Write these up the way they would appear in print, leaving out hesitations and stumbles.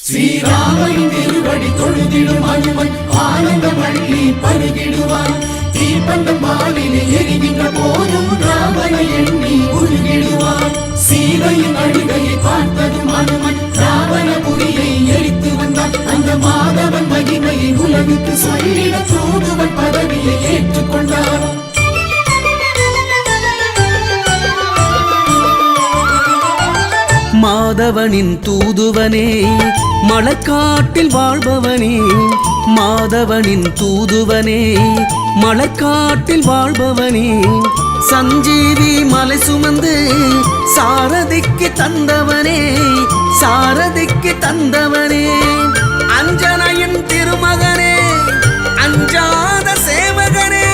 ஸ்ரீராமனின் திருவடி தொழுதிடும் அனுமன் ஆனந்த மள்ளி பருகிடுவான். தீப்பந்தம் பாலிலே எரிகின்ற போதும் ராமனை எண்ணி உருகிடுவான். சீதையின் அழுகையை பார்த்ததும் அனுமன் ராவணபுரியை எரித்து வந்தான். அந்த மாதவன் மகிமையை உலகுக்கு சொல்லிட தூதுவன் பதவியை ஏற்றுக்கொண்டான். மாதவனின் தூதுவனே மலைக்காட்டில் வாழ்பவனே, மாதவனின் தூதுவனே மலைக்காட்டில் வாழ்பவனே, சஞ்சீவி மலை சுமந்து சாரதிக்கு தந்தவனே, சாரதிக்கு தந்தவனே, அஞ்சனையின் திருமகனே, அஞ்சாத சேவகனே,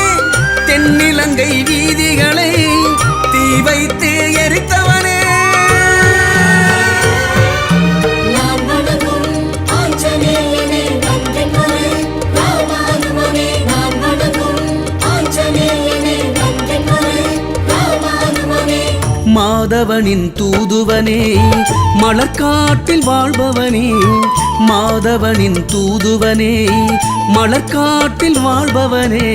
தென்னிலங்கை வீதிகளை தீ வைத்து எரித்தவனே. மாதவனின் தூதுவனே மலர்காட்டில் வாழ்பவனே, மாதவனின் தூதுவனே மலர்காட்டில் வாழ்பவனே.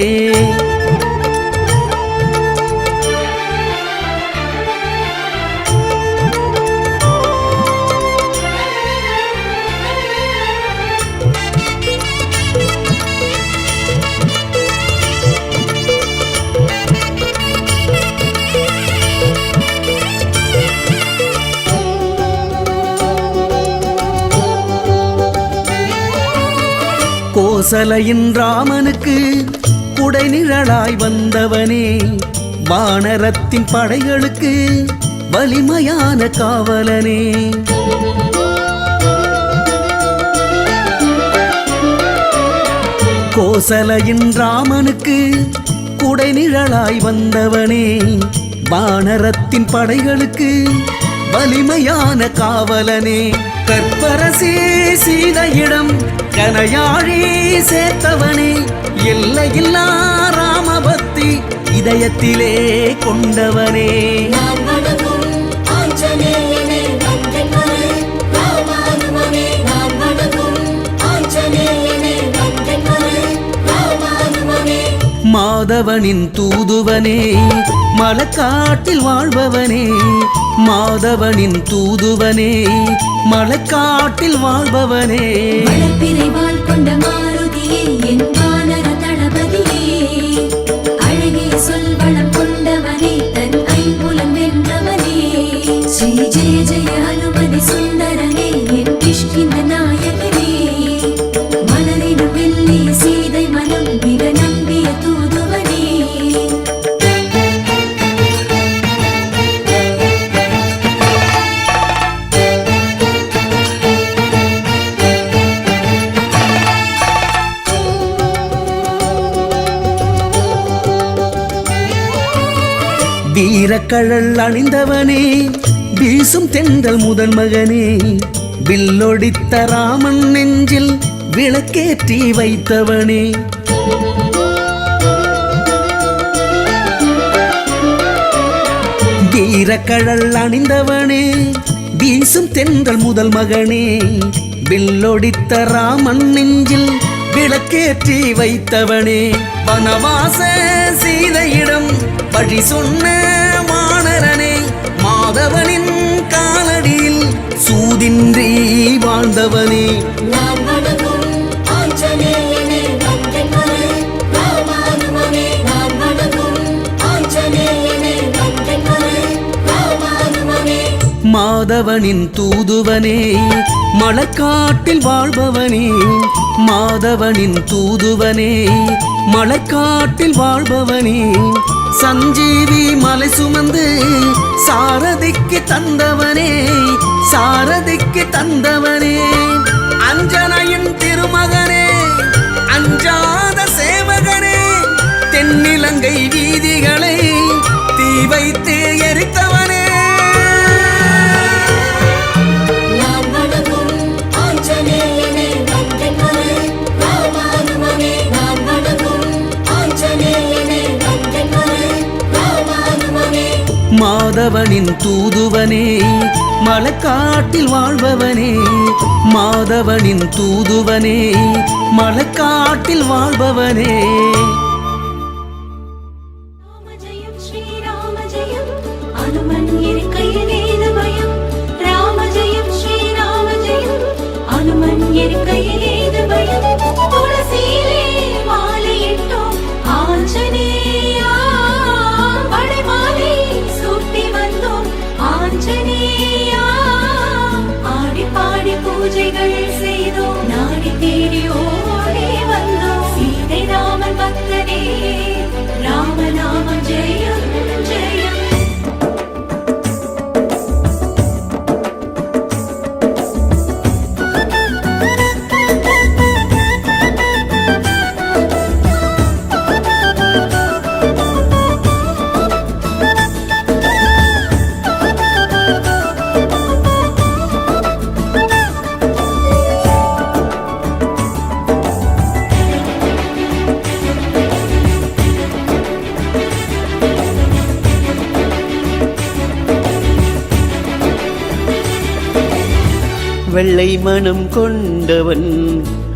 கோசலையின் ராமனுக்கு குடைநிழலாய் வந்தவனே, வானரத்தின் படைகளுக்கு வலிமையான காவலனே. கோசலையின் ராமனுக்கு குடைநிழலாய் வந்தவனே, வானரத்தின் படைகளுக்கு வலிமையான காவலனே. கற்பரசி சீதையிடம் கனையாழி சேர்த்தவனே, எல்லையில்லா ராமபக்தி இதயத்திலே கொண்டவனே. மாதவனின் தூதுவனே மலைக்காட்டில் வாழ்பவனே, மாதவனின் தூதுவனே மலைக்காட்டில் வாழ்பவனே. வளர்ப்பினை வாழ் கொண்ட மாருதியே என் வானர தளபதியே, அழகே சொல் வளம் கொண்டவனே தன் ஐம்புலம் வென்றவனே. ஸ்ரீ ஜெய ஜெய அனுமதி சுந்தரனே என் கிஷ்கிந்த நாயகனே, மலரிடும் வெள்ளிய சீதை மனம் மிக நம்பிய தூதுவனே. வீரக்கழல் அணிந்தவனே, வீசும் தென்றல் முதல் மகனே, வில்லொடித்த ராமன் நெஞ்சில் விளக்கேற்றி வைத்தவனே. வீரக்கழல் அணிந்தவனே, வீசும் தென்றல் முதல் மகனே, வில்லொடித்த ராமன் நெஞ்சில் விளக்கேற்றி வைத்தவனே. வனவாச சீதையிடம் வழி சொன்ன வானரனே, மாதவனின் காலடியில் சூதின்றி வாழ்ந்தவனே. மாதவனின் தூதுவனே மலைக்காட்டில் வாழ்பவனே, மாதவனின் தூதுவனே மலைக்காட்டில் வாழ்பவனே, சஞ்சீவி மலை சுமந்து சாரதிக்கு தந்தவனே, சாரதிக்கு தந்தவனே, அஞ்சனையின் திருமகனே, அஞ்சாத சேவகனே, தென்னிலங்கை வீதிகளை தீ வைத்து எரித்தவனே. மாதவனின் தூதுவனே மலைக்காட்டில் வாழ்பவனே மாதவனின் தூதுவனே மலைக்காட்டில் வாழ்பவனே ராம ஜெயம் ஸ்ரீராம ஜெயம் அனுமன் இருக்கையில் ஏது பயம் ராம ஜெயம் ஸ்ரீராம ஜெயம் அனுமன் இருக்கையில் ஏது பயம் துளசியிலே மாலையிட்டோம் ஆஞ்சநேயா படைமாலை சூட்டி வந்தோம் ஆஞ்சநேயா ஆடி பாடி பூஜைகள் செய்தோம் நாடி தேடி ஓடி வந்தோம் சீதை ராமன் பக்தனே ராமநாமம் ஜெயம் ஜெயம் வெள்ளை மனம் கொண்டவன்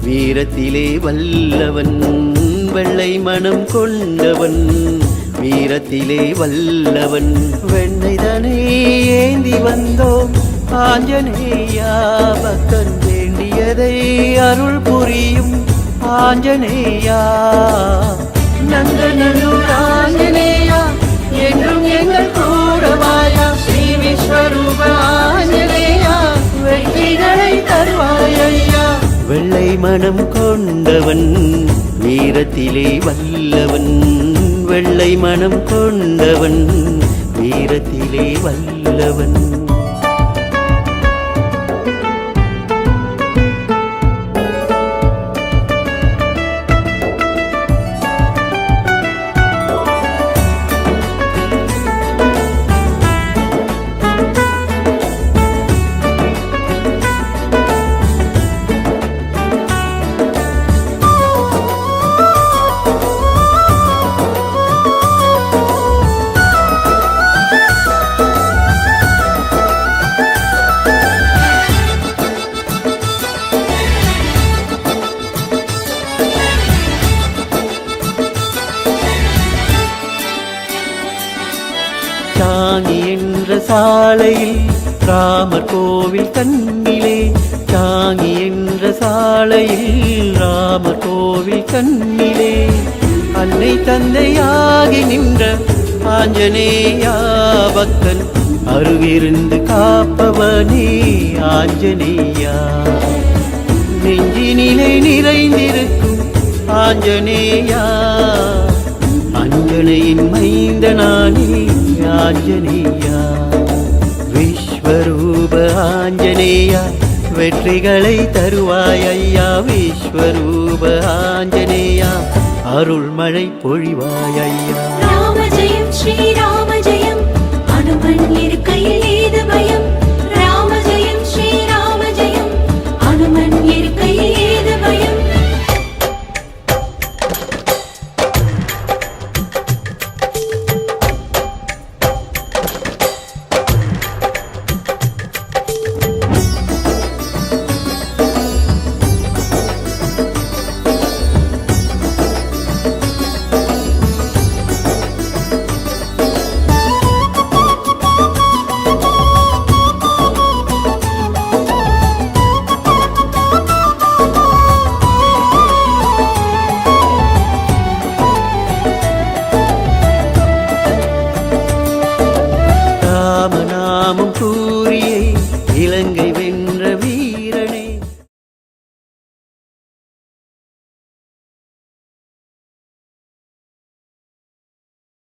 வீரத்திலே வல்லவன் வெள்ளை மனம் கொண்டவன் வீரத்திலே வல்லவன் வெண்ணைதனை ஏந்தி வந்தோம் ஆஞ்சநேயா பக்தன் வேண்டியதை அருள் புரியும் ஆஞ்சநேயா நந்தநல்லூர் ஆஞ்சநேயா என்றும் எங்கள் கூடவாயா ஸ்ரீ விஸ்வரூப ஆஞ்சநேயா வெற்றிகளை தருவாயா வெள்ளை மனம் கொண்டவன் வீரத்திலே வல்லவன் வெள்ளை மனம் கொண்டவன் வீரத்திலே வல்லவன் சாங்கி என்ற சாலையில் ராமர் கோவில் கண்ணிலே சாங்கி என்ற சாலையில் ராமர் கோவில் கண்ணிலே அன்னை தந்தையாகி நின்ற ஆஞ்சநேயா பக்தன் அருகிருந்து காப்பவனே ஆஞ்சநேயா நெஞ்சினிலே நிறைந்திருக்கும் ஆஞ்சநேயா அஞ்சனையின் மைந்தனானே ஆஞ்சநேயா விஸ்வரூப ஆஞ்சநேயா வெற்றிகளை தருவாய் ஐயா விஸ்வரூப ஆஞ்சநேயா அருள்மழை பொழிவாய் ஐயா ராம ஜெயம் ஸ்ரீராம ஜெயம் அனுமன் இருக்கை